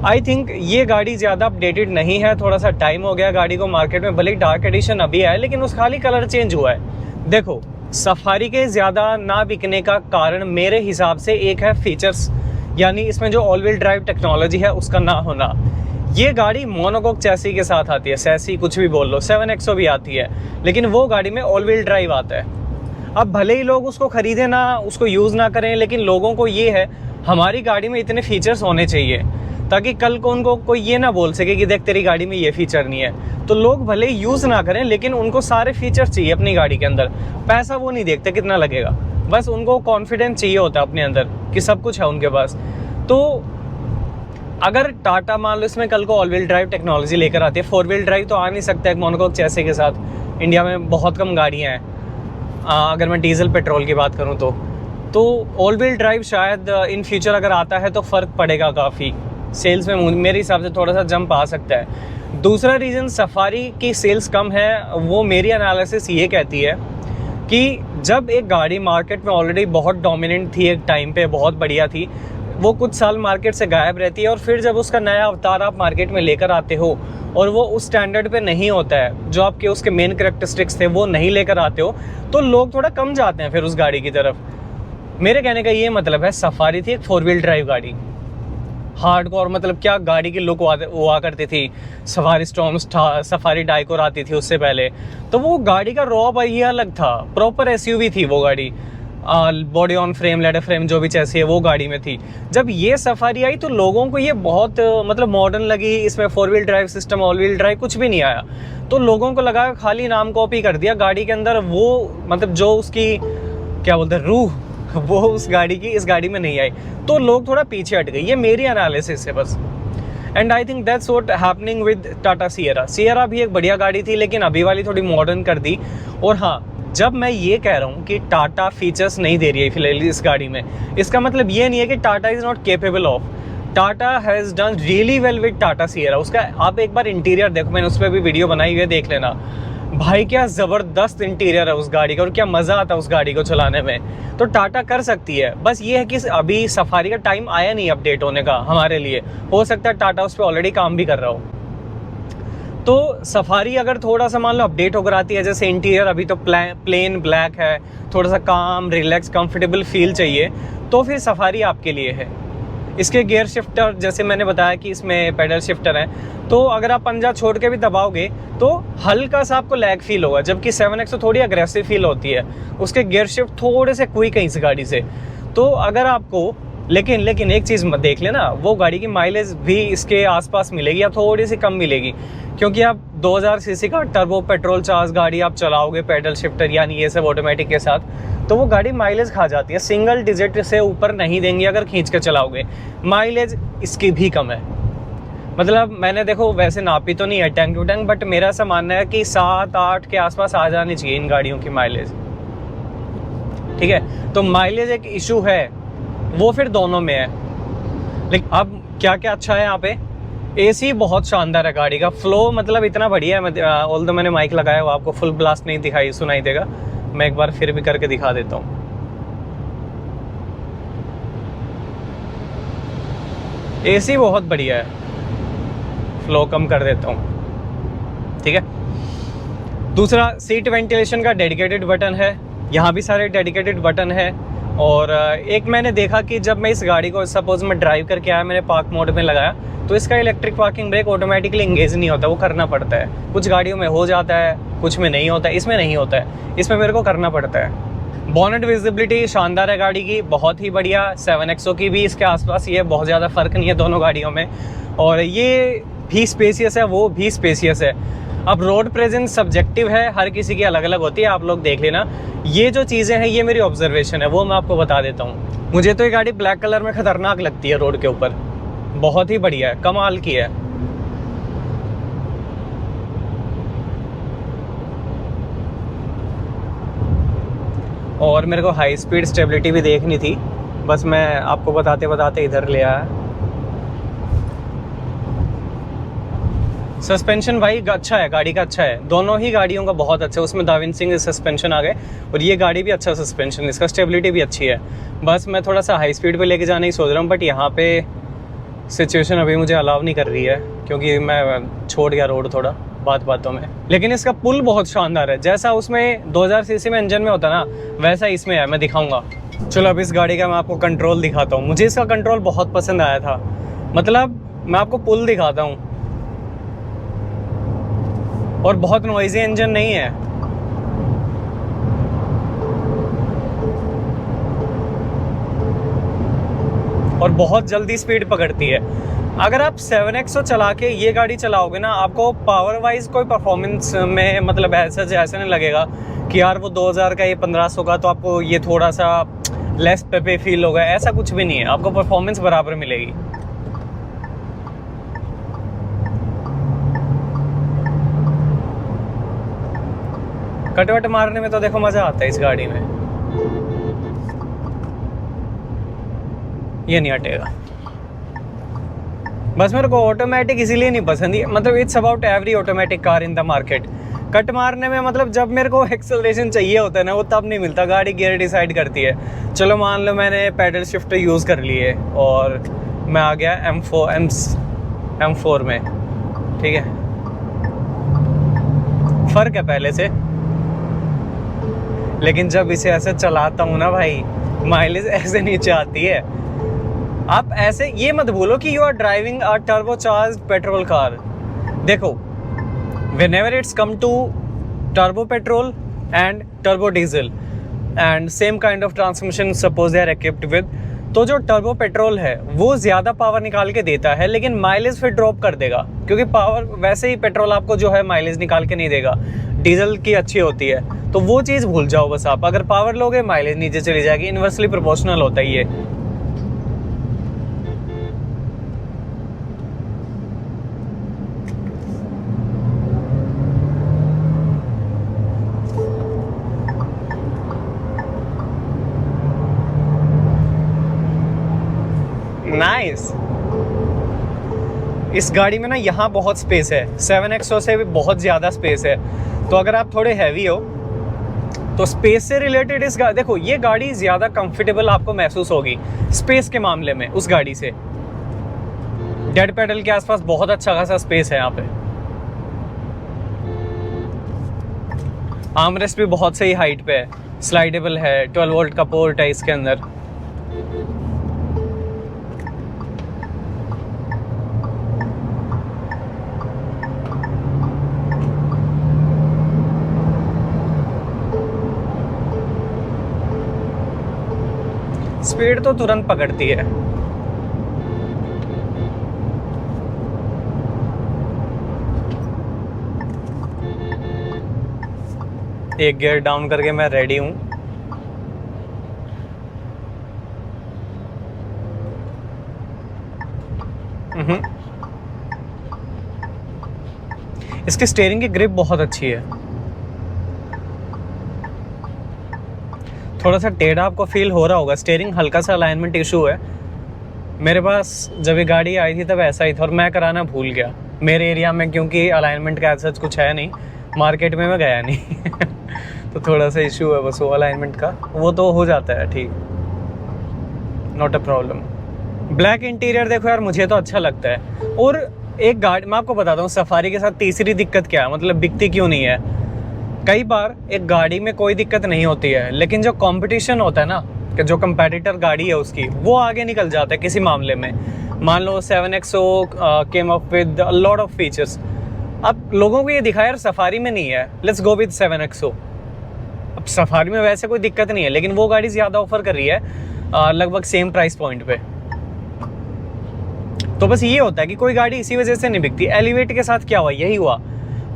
I think ये गाड़ी ज़्यादा अपडेटेड नहीं है, थोड़ा सा टाइम हो गया गाड़ी को मार्केट में, भले ही डार्क एडिशन अभी आया, लेकिन उस खाली कलर चेंज हुआ है। देखो, सफारी के ज़्यादा ना बिकने का कारण मेरे हिसाब से एक है फीचर्स, यानी इसमें जो ऑल व्हील ड्राइव टेक्नोलॉजी है उसका ना होना। ये गाड़ी मोनोकोक चैसी के साथ आती है, सैसी कुछ भी बोल लो, 7XO भी आती है, लेकिन वो गाड़ी में ऑल व्हील ड्राइव आता है। अब भले ही लोग उसको खरीदें ना, उसको यूज़ ना करें, लेकिन लोगों को ये है हमारी गाड़ी में इतने फीचर्स होने चाहिए, ताकि कल को उनको कोई ये ना बोल सके कि देख तेरी गाड़ी में ये फीचर नहीं है। तो लोग भले ही यूज़ ना करें, लेकिन उनको सारे फीचर्स चाहिए अपनी गाड़ी के अंदर। पैसा वो नहीं देखते कितना लगेगा, बस उनको कॉन्फिडेंस चाहिए होता है अपने अंदर कि सब कुछ है उनके पास। तो अगर टाटा मान लो इसमें कल को ऑल व्हील ड्राइव टेक्नोलॉजी लेकर आती है, 4 व्हील ड्राइव तो आ नहीं सकता है मोनोकोक चैसे के साथ, इंडिया में बहुत कम गाड़ियाँ हैं। अगर मैं डीजल पेट्रोल की बात करूँ तो ऑल व्हील ड्राइव शायद इन फ्यूचर अगर आता है तो फ़र्क पड़ेगा काफ़ी सेल्स में, मेरे हिसाब से थोड़ा सा जंप आ सकता है। दूसरा रीज़न सफारी की सेल्स कम है, वो मेरी एनालिसिस ये कहती है कि जब एक गाड़ी मार्केट में ऑलरेडी बहुत डोमिनेंट थी, एक टाइम पे बहुत बढ़िया थी, वो कुछ साल मार्केट से गायब रहती है, और फिर जब उसका नया अवतार आप मार्केट में लेकर आते हो और वो उस स्टैंडर्ड पे नहीं होता है, जो आपके उसके मेन कैरेक्टरिस्टिक्स थे वो नहीं लेकर आते हो, तो लोग थोड़ा कम जाते हैं फिर उस गाड़ी की तरफ। मेरे कहने का ये मतलब है, सफारी थी एक 4 व्हील ड्राइव गाड़ी, हार्डकोर, मतलब क्या गाड़ी की लुक हुआ करती थी। सफारी स्टॉर्म, सफारी डाइकोर आती थी उससे पहले, तो वो गाड़ी का रॉ भाई अलग था, प्रॉपर एसयूवी थी वो गाड़ी, body on frame, ladder frame जो भी चैसी है वो गाड़ी में थी। जब ये सफारी आई तो लोगों को ये बहुत मतलब मॉडर्न लगी, इसमें 4 wheel drive system, all wheel drive कुछ भी नहीं आया, तो लोगों को लगा खाली नाम कॉपी कर दिया गाड़ी के अंदर, वो मतलब जो उसकी क्या बोलते हैं रूह, वो उस गाड़ी की इस गाड़ी में नहीं आई, तो लोग थोड़ा पीछे हट गए। ये मेरी एनालिसिस है बस, and I think that's what happening with Tata Sierra. Sierra भी एक बढ़िया गाड़ी थी, लेकिन अभी वाली थोड़ी मॉडर्न कर दी। और हाँ, जब मैं ये कह रहा हूँ कि टाटा फीचर्स नहीं दे रही है फिलहाल इस गाड़ी में, इसका मतलब ये नहीं है कि Tata is not capable of. Tata has done really well with Tata Sierra. उसका आप एक बार इंटीरियर देखो, मैंने उस पर भी वीडियो बनाई हुई है, देख लेना भाई, क्या ज़बरदस्त इंटीरियर है उस गाड़ी का, और क्या मज़ा आता है उस गाड़ी को चलाने में। तो टाटा कर सकती है, बस ये है कि अभी सफारी का टाइम आया नहीं अपडेट होने का हमारे लिए, हो सकता है टाटा उस पर ऑलरेडी काम भी कर रहा हो। तो सफारी अगर थोड़ा सा मान लो अपडेट होकर आती है, जैसे इंटीरियर अभी तो प्लेन ब्लैक है, थोड़ा सा काम, रिलैक्स, कंफर्टेबल फील चाहिए, तो फिर सफारी आपके लिए है। इसके गियर शिफ्टर, जैसे मैंने बताया कि इसमें पेडल शिफ्टर है, तो अगर आप पंजा छोड़ के भी दबाओगे तो हल्का सा आपको लैग फील होगा, जबकि 7X थोड़ी अग्रेसिव फील होती है, उसके गियर शिफ्ट थोड़े से क्विक है इस गाड़ी से। तो अगर आपको लेकिन एक चीज़ मत देख लेना, वो गाड़ी की माइलेज भी इसके आसपास मिलेगी या थोड़ी सी कम मिलेगी, क्योंकि आप 2000 सीसी का टर्बो पेट्रोल चार्ज गाड़ी आप चलाओगे पेडल शिफ्टर यानी ये सब ऑटोमेटिक के साथ, तो वो गाड़ी माइलेज खा जाती है, सिंगल डिजिट से ऊपर नहीं देंगी अगर खींच कर चलाओगे। माइलेज इसकी भी कम है, मतलब मैंने देखो वैसे नापी तो नहीं है टैंक टू टैंक, बट मेरा ऐसा मानना है कि 7-8 के आसपास आ जानी चाहिए इन गाड़ियों की माइलेज, ठीक है। तो माइलेज एक इशू है, वो फिर दोनों में है। लेकिन अब क्या क्या अच्छा है यहाँ पे, एसी बहुत शानदार है गाड़ी का, फ्लो मतलब इतना बढ़िया है। ऑल्दो मैंने माइक लगाया वो आपको फुल ब्लास्ट नहीं सुनाई देगा, मैं एक बार फिर भी करके दिखा देता हूँ। एसी बहुत बढ़िया है, फ्लो कम कर देता हूँ, ठीक है। दूसरा, सीट वेंटिलेशन का डेडिकेटेड बटन है, यहाँ भी सारे डेडिकेटेड बटन है। और एक मैंने देखा कि जब मैं इस गाड़ी को सपोज मैं ड्राइव करके आया, मैंने पार्क मोड में लगाया, तो इसका electric parking brake automatically engage नहीं होता, वो करना पड़ता है। कुछ गाड़ियों में हो जाता है, कुछ में नहीं होता है, इसमें नहीं होता है, इसमें मेरे को करना पड़ता है। बॉनेट विजिबिलिटी शानदार है गाड़ी की, बहुत ही बढ़िया। 7XO की भी इसके आसपास ये बहुत ज़्यादा फ़र्क नहीं है दोनों गाड़ियों में, और ये भी स्पेसियस है, वो भी स्पेसियस है। अब रोड प्रेजेंस सब्जेक्टिव है, हर किसी की अलग अलग होती है, आप लोग देख लेना। ये जो चीज़ें हैं ये मेरी ऑब्जर्वेशन है, वो मैं आपको बता देता हूँ। मुझे तो ये गाड़ी ब्लैक कलर में ख़तरनाक लगती है रोड के ऊपर, बहुत ही बढ़िया है, कमाल की है। और मेरे को हाई स्पीड स्टेबिलिटी भी देखनी थी, बस मैं आपको बताते बताते इधर ले आया। सस्पेंशन भाई अच्छा है, गाड़ी का अच्छा है, दोनों ही गाड़ियों का बहुत अच्छा है। उसमें दाविंसी सस्पेंशन आ गए और ये गाड़ी भी अच्छा सस्पेंशन, इसका स्टेबिलिटी भी अच्छी है। बस मैं थोड़ा सा हाई स्पीड पे लेके जाने की सोच रहा हूँ, बट यहाँ पे सिचुएशन अभी मुझे अलाउ नहीं कर रही है, क्योंकि मैं छोड़ गया रोड थोड़ा बातों में। लेकिन इसका पुल बहुत शानदार है, जैसा उसमें 2000 सीसी में इंजन में होता ना, वैसा इसमें है, मैं दिखाऊंगा। चलो अब इस गाड़ी का मैं आपको कंट्रोल दिखाता हूँ। मुझे इसका कंट्रोल बहुत पसंद आया था, मतलब मैं आपको पुल दिखाता हूँ, और बहुत नॉइजी इंजन नहीं है। और बहुत जल्दी स्पीड पकड़ती है। अगर आप 7XO चला के ये गाड़ी चलाओगे ना, आपको पावर वाइज कोई परफॉर्मेंस में मतलब ऐसा नहीं लगेगा कि यार वो 2000 का ये 1500 का, तो आपको ये थोड़ा सा लेस पे फील होगा, ऐसा कुछ भी नहीं है, आपको परफॉर्मेंस बराबर मिलेगी। कटवट मारने में तो देखो मजा आता है इस गाड़ी में, ये नहीं हटेगा। बस मेरे को ऑटोमेटिक इसीलिए नहीं पसंद, मतलब it's about every automatic car in the market. Cut मारने में मतलब जब मेरे को एक्सेलरेशन चाहिए होता है ना, वो तब नहीं मिलता, गाड़ी गियर डिसाइड करती है। चलो मान लो मैंने पैडल शिफ्टर यूज़ कर लिए और मैं आ गया M4 में, ठीक है, फ़र्क है पहले से। लेकिन जब इसे ऐसे चलाता हूँ ना भाई, माइलेज ऐसे नीचे आती है। आप ऐसे ये मत बोलो कि you are driving a turbocharged petrol car. देखो, whenever it's come to turbo petrol and turbo diesel and same kind of transmission suppose they are equipped with, तो जो टर्बो पेट्रोल है वो ज़्यादा पावर निकाल के देता है, लेकिन माइलेज फिर ड्रॉप कर देगा, क्योंकि पावर वैसे ही पेट्रोल आपको जो है माइलेज निकाल के नहीं देगा, डीजल की अच्छी होती है। तो वो चीज़ भूल जाओ बस आप, अगर पावर लोगे माइलेज नीचे चली जाएगी, इन्वर्सली प्रोपोर्शनल होता है ये। नाइस। इस गाड़ी में ना यहाँ बहुत स्पेस है, 7XO से भी बहुत ज़्यादा स्पेस है। तो अगर आप थोड़े हैवी हो तो स्पेस से रिलेटेड इस गाड़ी, देखो ये गाड़ी ज़्यादा कंफर्टेबल आपको महसूस होगी स्पेस के मामले में उस गाड़ी से। डेड पेडल के आसपास बहुत अच्छा खासा स्पेस है यहाँ पे। आर्मरेस्ट भी बहुत सही हाइट पे है, स्लाइडेबल है, 12 वोल्ट का पोर्ट है इसके अंदर। स्पीड तो तुरंत पकड़ती है। एक गियर डाउन करके मैं रेडी हूँ। इसकी स्टीयरिंग की ग्रिप बहुत अच्छी है। थोड़ा सा टेढ़ा आपको फील हो रहा होगा, स्टीयरिंग हल्का सा अलाइनमेंट इशू है। मेरे पास जब ये गाड़ी आई थी तब ऐसा ही था और मैं कराना भूल गया मेरे एरिया में, क्योंकि अलाइनमेंट का ऐसा कुछ है नहीं, मार्केट में मैं गया नहीं तो थोड़ा सा इशू है बस वो अलाइनमेंट का, वो तो हो जाता है ठीक, not a problem. Black interior देखो यार, मुझे तो अच्छा लगता है। और एक गाड़ी मैं आपको बताता हूँ सफारी के साथ तीसरी दिक्कत क्या है, मतलब बिकती क्यों नहीं है। कई बार एक गाड़ी में कोई दिक्कत नहीं होती है, लेकिन जो कंपटीशन होता है ना, कि जो कंपेटिटर गाड़ी है उसकी, वो आगे निकल जाता है किसी मामले में। मान लो 7XO came up with a lot of features. अब लोगों को ये दिखाया यार सफारी में नहीं है, लेट्स गो विद 7XO। अब सफारी में वैसे कोई दिक्कत नहीं है, लेकिन वो गाड़ी ज़्यादा ऑफर कर रही है लगभग सेम प्राइस पॉइंट पे। तो बस ये होता है कि कोई गाड़ी इसी वजह से नहीं बिकती। एलिवेट के साथ क्या हुआ, यही हुआ,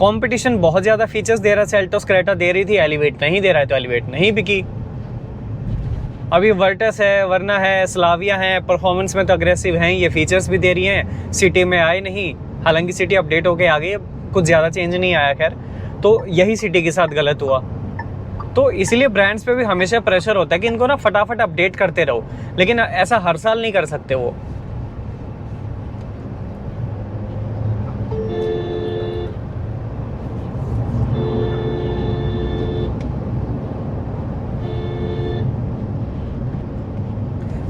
कंपटीशन बहुत ज़्यादा फीचर्स दे रहा है। सेल्टोस क्रेटा दे रही थी, एलिवेट नहीं दे रहा है, तो एलिवेट नहीं बिकी। अभी वर्टस है, वरना है, स्लाविया है, परफॉर्मेंस में तो अग्रेसिव हैं, ये फीचर्स भी दे रही हैं, सिटी में आए नहीं। हालांकि सिटी अपडेट होके आ गई, कुछ ज़्यादा चेंज नहीं आया खैर। तो यही सिटी के साथ गलत हुआ। तो इसीलिए ब्रांड्स पे भी हमेशा प्रेशर होता है कि इनको ना फटाफट अपडेट करते रहो, लेकिन ऐसा हर साल नहीं कर सकते वो।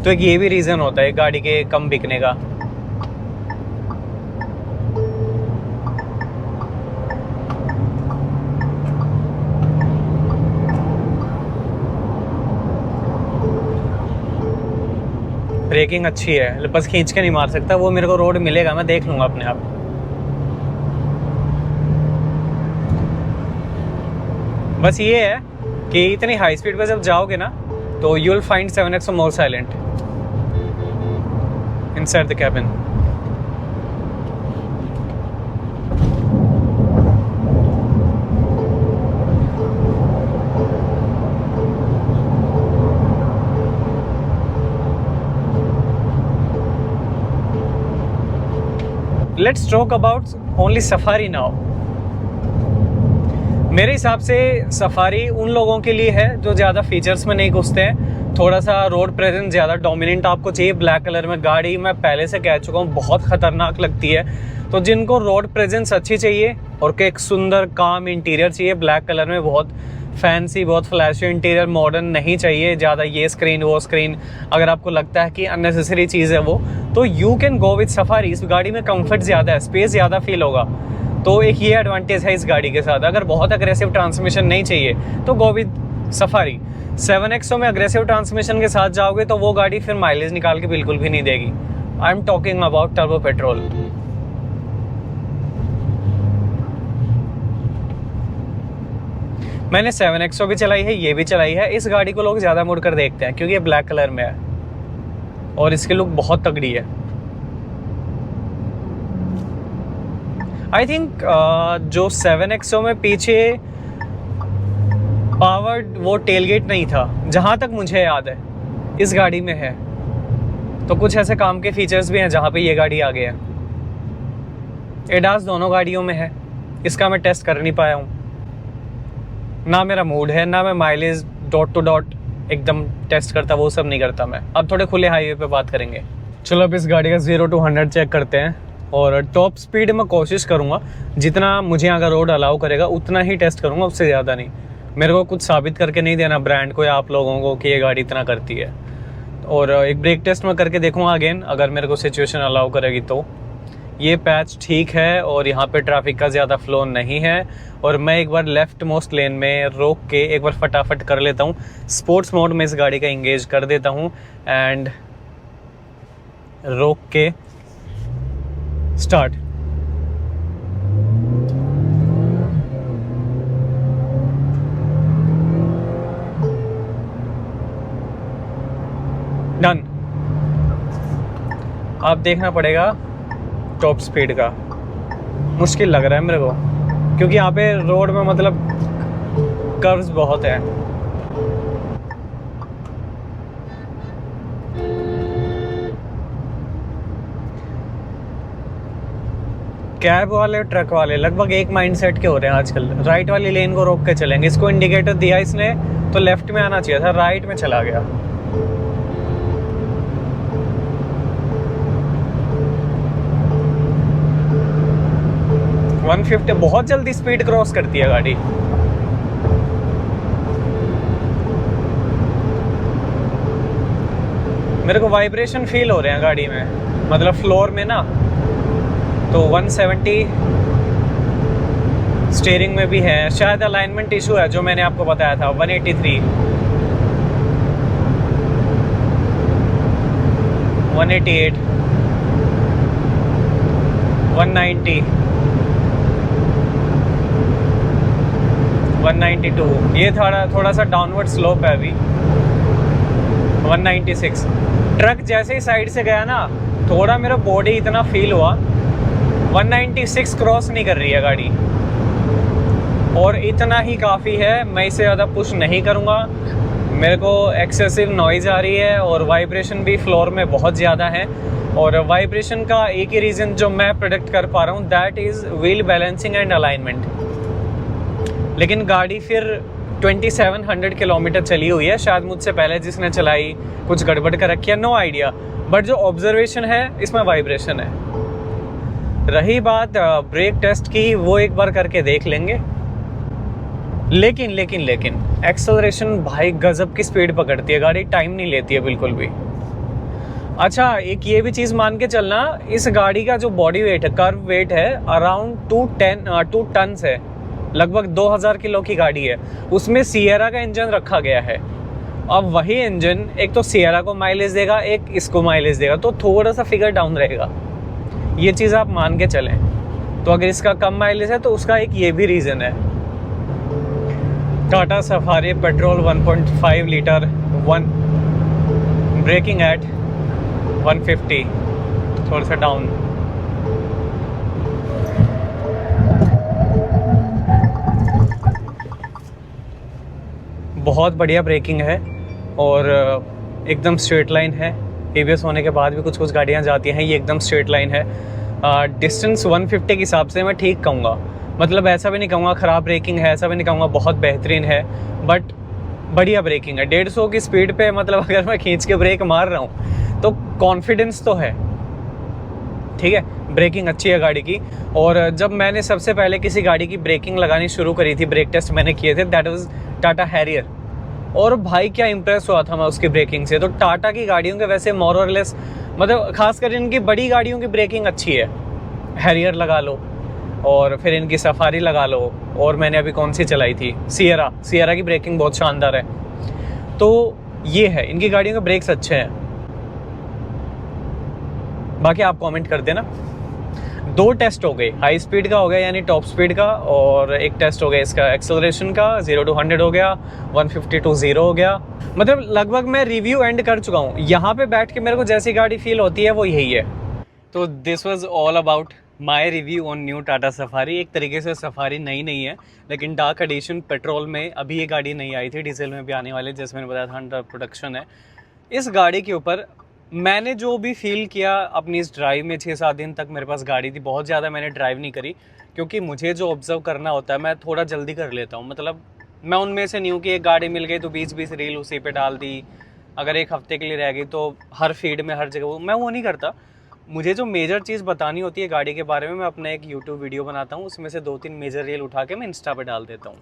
तो एक ये भी रीज़न होता है गाड़ी के कम बिकने का। ब्रेकिंग अच्छी है, बस खींच के नहीं मार सकता, वो मेरे को रोड मिलेगा, मैं देख लूँगा अपने आप। बस ये है कि इतनी हाई स्पीड पे जब जाओगे ना, तो you will find 7XO more silent inside the cabin. Let's talk about only Safari now. मेरे हिसाब से सफारी उन लोगों के लिए है जो ज़्यादा फीचर्स में नहीं घुसते हैं, थोड़ा सा रोड प्रेजेंस ज़्यादा डोमिनेंट आपको चाहिए। ब्लैक कलर में गाड़ी मैं पहले से कह चुका हूँ बहुत ख़तरनाक लगती है। तो जिनको रोड प्रेजेंस अच्छी चाहिए और एक सुंदर काम इंटीरियर चाहिए, ब्लैक कलर में बहुत फैंसी, बहुत फ्लैशी इंटीरियर, मॉडर्न नहीं चाहिए ज़्यादा, ये स्क्रीन वो स्क्रीन, अगर आपको लगता है कि अननेसेसरी चीज़ है वो, तो you can go with safari. इस गाड़ी में कंफर्ट ज़्यादा है, स्पेस ज़्यादा फील होगा, तो एक ये एडवांटेज है इस गाड़ी के साथ। अगर बहुत अग्रेसिव ट्रांसमिशन नहीं चाहिए तो गो विद सफारी। 7XO में अग्रेसिव ट्रांसमिशन के साथ जाओगे तो वो गाड़ी फिर माइलेज निकाल के बिल्कुल भी नहीं देगी। I am talking about turbo petrol. मैंने 7XO भी चलाई है, ये भी चलाई है। इस गाड़ी को लोग ज़्यादा मुड़ कर देखते हैं क्योंकि ये ब्लैक कलर में है और इसकी लुक बहुत तगड़ी है। आई थिंक जो 7XO में पीछे पावर्ड वो टेलगेट नहीं था, जहाँ तक मुझे याद है, इस गाड़ी में है। तो कुछ ऐसे काम के फीचर्स भी हैं जहाँ पे ये गाड़ी आ गया है। एडास दोनों गाड़ियों में है, इसका मैं टेस्ट कर नहीं पाया हूँ, ना मेरा मूड है, ना मैं माइलेज डॉट टू डॉट एकदम टेस्ट करता, वो सब नहीं करता मैं। अब थोड़े खुले हाईवे पे बात करेंगे। चलो अब इस गाड़ी का 0 to 100 चेक करते हैं और टॉप स्पीड में कोशिश करूँगा, जितना मुझे अगर रोड अलाउ करेगा उतना ही टेस्ट करूँगा, उससे ज़्यादा नहीं। मेरे को कुछ साबित करके नहीं देना ब्रांड को या आप लोगों को कि ये गाड़ी इतना करती है। और एक ब्रेक टेस्ट में करके देखूँगा अगेन, अगर मेरे को सिचुएशन अलाउ करेगी तो, ये पैच ठीक है और यहाँ पे ट्रैफिक का ज़्यादा फ्लो नहीं है। और मैं एक बार लेफ्ट मोस्ट लेन में रोक के एक बार फटाफट कर लेता हूँ, स्पोर्ट्स मोड में इस गाड़ी का इंगेज कर देता हूँ एंड रोक के स्टार्ट। डन। आप देखना पड़ेगा टॉप स्पीड का, मुश्किल लग रहा है मेरे को क्योंकि यहाँ पे रोड में मतलब कर्व्स बहुत है। कैब वाले ट्रक वाले लगभग एक माइंडसेट के हो रहे हैं आजकल। राइट वाली लेन को रोक के चलेंगे, इसको इंडिकेटर दिया इसने तो लेफ्ट में आना चाहिए था, राइट में चला गया। वन 150 बहुत जल्दी स्पीड क्रॉस करती है गाड़ी। मेरे को वाइब्रेशन फील हो रहे हैं गाड़ी में, मतलब फ्लोर में ना। तो 170 स्टीयरिंग में भी है, शायद अलाइनमेंट इशू है जो मैंने आपको बताया था। 183 188 190 192, ये थोड़ा सा डाउनवर्ड स्लोप है अभी। 196 ट्रक जैसे ही साइड से गया ना, थोड़ा मेरा बॉडी इतना फील हुआ। 196 क्रॉस नहीं कर रही है गाड़ी और इतना ही काफ़ी है, मैं इसे ज़्यादा पुश नहीं करूँगा। मेरे को एक्सेसिव नॉइज़ आ रही है और वाइब्रेशन भी फ्लोर में बहुत ज़्यादा है। और वाइब्रेशन का एक ही रीज़न जो मैं प्रेडिक्ट कर पा रहा हूँ, that is wheel balancing and alignment. लेकिन गाड़ी फिर 2700 किलोमीटर चली हुई है, शायद मुझसे पहले जिसने चलाई कुछ गड़बड़ कर रखी है, नो आइडिया। बट जो ऑब्जर्वेशन है इसमें वाइब्रेशन है। रही बात ब्रेक टेस्ट की, वो एक बार करके देख लेंगे। लेकिन एक्सेलरेशन भाई गजब की स्पीड पकड़ती है गाड़ी, टाइम नहीं लेती है बिल्कुल भी। अच्छा, एक ये भी चीज़ मान के चलना, इस गाड़ी का जो बॉडी वेट है, कर्व वेट है अराउंड 2 टन है, लगभग 2000 किलो की गाड़ी है। उसमें सिएरा का इंजन रखा गया है। अब वही इंजन एक तो सिएरा को माइलेज देगा, एक इसको माइलेज देगा, तो थोड़ा सा फिगर डाउन रहेगा। ये चीज़ आप मान के चलें। तो अगर इसका कम माइलेज है तो उसका एक ये भी रीज़न है। Tata Safari petrol 1.5 litre, braking at 150, थोड़ा सा डाउन। बहुत बढ़िया ब्रेकिंग है और एकदम स्ट्रेट लाइन है। ABS होने के बाद भी कुछ गाड़ियाँ जाती हैं, ये एकदम स्ट्रेट लाइन है। डिस्टेंस 150 के हिसाब से मैं ठीक कहूँगा, मतलब ऐसा भी नहीं कहूँगा ख़राब ब्रेकिंग है, ऐसा भी नहीं कहूँगा बहुत बेहतरीन है, बट बढ़िया ब्रेकिंग है। 150 की स्पीड पे मतलब अगर मैं खींच के ब्रेक मार रहा हूँ तो कॉन्फिडेंस तो है, ठीक है। ब्रेकिंग अच्छी है गाड़ी की। और जब मैंने सबसे पहले किसी गाड़ी की ब्रेकिंग लगानी शुरू करी थी, ब्रेक टेस्ट मैंने किए थे, दैट वाज टाटा हैरियर। और भाई क्या इंप्रेस हुआ था मैं उसकी ब्रेकिंग से। तो टाटा की गाड़ियों के वैसे मोर और लेस, मतलब खासकर इनकी बड़ी गाड़ियों की ब्रेकिंग अच्छी है। हैरियर लगा लो और फिर इनकी सफारी लगा लो, और मैंने अभी कौन सी चलाई थी, सियरा की ब्रेकिंग बहुत शानदार है। तो ये है, इनकी गाड़ियों के ब्रेक्स अच्छे हैं। बाकी आप कमेंट कर देना। 2 टेस्ट हो गए, हाई स्पीड का हो गया यानी टॉप स्पीड का, और एक टेस्ट हो गया इसका एक्सेलरेशन का, 0 to 100 हो गया, 150 to 0 हो गया। मतलब लगभग मैं रिव्यू एंड कर चुका हूँ। यहाँ पे बैठ के मेरे को जैसी गाड़ी फील होती है वो यही है। तो this was all about my review on new Tata safari. एक तरीके से सफारी नई नहीं है, लेकिन डार्क एडिशन पेट्रोल में अभी ये गाड़ी नहीं आई थी, डीजल में भी आने वाले, जैसे मैंने बताया था अंडर प्रोडक्शन है। इस गाड़ी के ऊपर मैंने जो भी फील किया अपनी इस ड्राइव में, 6-7 दिन तक मेरे पास गाड़ी थी, बहुत ज़्यादा मैंने ड्राइव नहीं करी, क्योंकि मुझे जो ऑब्जर्व करना होता है मैं थोड़ा जल्दी कर लेता हूँ। मतलब मैं उनमें से नहीं हूँ कि एक गाड़ी मिल गई तो 20-20 रील उसी पे डाल दी, अगर एक हफ्ते के लिए रह गई तो हर फीड में हर जगह, मैं वो नहीं करता। मुझे जो मेजर चीज़ बतानी होती है गाड़ी के बारे में, मैं अपना एक यूट्यूब वीडियो बनाता हूँ, उसमें से 2-3 मेजर रील उठा के मैं इंस्टा पे डाल देता हूँ।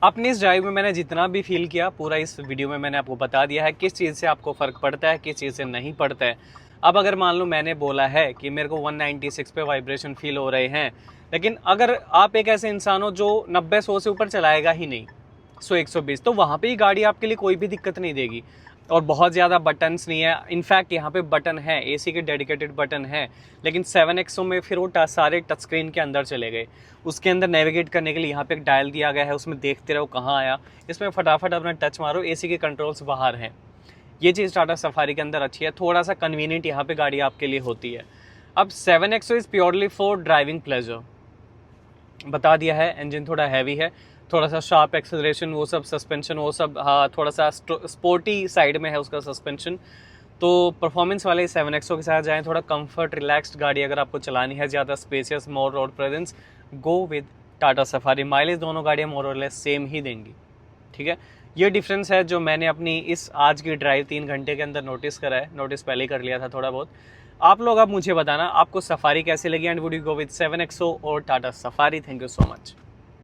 अपनी इस ड्राइव में मैंने जितना भी फील किया पूरा इस वीडियो में मैंने आपको बता दिया है, किस चीज़ से आपको फ़र्क पड़ता है, किस चीज़ से नहीं पड़ता है। अब अगर मान लो मैंने बोला है कि मेरे को 196 पे वाइब्रेशन फील हो रहे हैं, लेकिन अगर आप एक ऐसे इंसान हो जो 90-100 से ऊपर चलाएगा ही नहीं, 100-120, तो वहाँ पे ही गाड़ी आपके लिए कोई भी दिक्कत नहीं देगी। और बहुत ज़्यादा बटन्स नहीं है, इनफैक्ट यहाँ पे बटन है, एसी के डेडिकेटेड बटन है, लेकिन 7XO में फिर वो सारे टच स्क्रीन के अंदर चले गए। उसके अंदर नेविगेट करने के लिए यहाँ पे एक डायल दिया गया है, उसमें देखते रहो कहाँ आया, इसमें फटाफट अपना टच मारो, एसी के कंट्रोल्स बाहर हैं। ये चीज़ टाटा सफारी के अंदर अच्छी है, थोड़ा सा कन्वीनियंट यहाँ पे गाड़ी आपके लिए होती है। अब 7XO is purely for driving pleasure, बता दिया है। इंजन थोड़ा हैवी है, थोड़ा सा शार्प एक्सेलरेशन, वो सब सस्पेंशन, वो सब हाँ थोड़ा सा स्पोर्टी साइड में है उसका सस्पेंशन। तो परफॉर्मेंस वाले 7XO के साथ जाएं, थोड़ा कंफर्ट रिलैक्स्ड गाड़ी अगर आपको चलानी है, ज़्यादा spacious, more road presence, go with Tata safari. Mileage दोनों गाड़ियाँ मोर और लेस सेम ही देंगी, ठीक है। ये डिफरेंस है जो मैंने अपनी इस आज की ड्राइव 3 घंटे के अंदर नोटिस करा है, नोटिस पहले ही कर लिया था थोड़ा बहुत। आप लोग अब मुझे बताना आपको सफारी कैसी लगी, and would you go with 7XO और Tata safari. Thank you so much.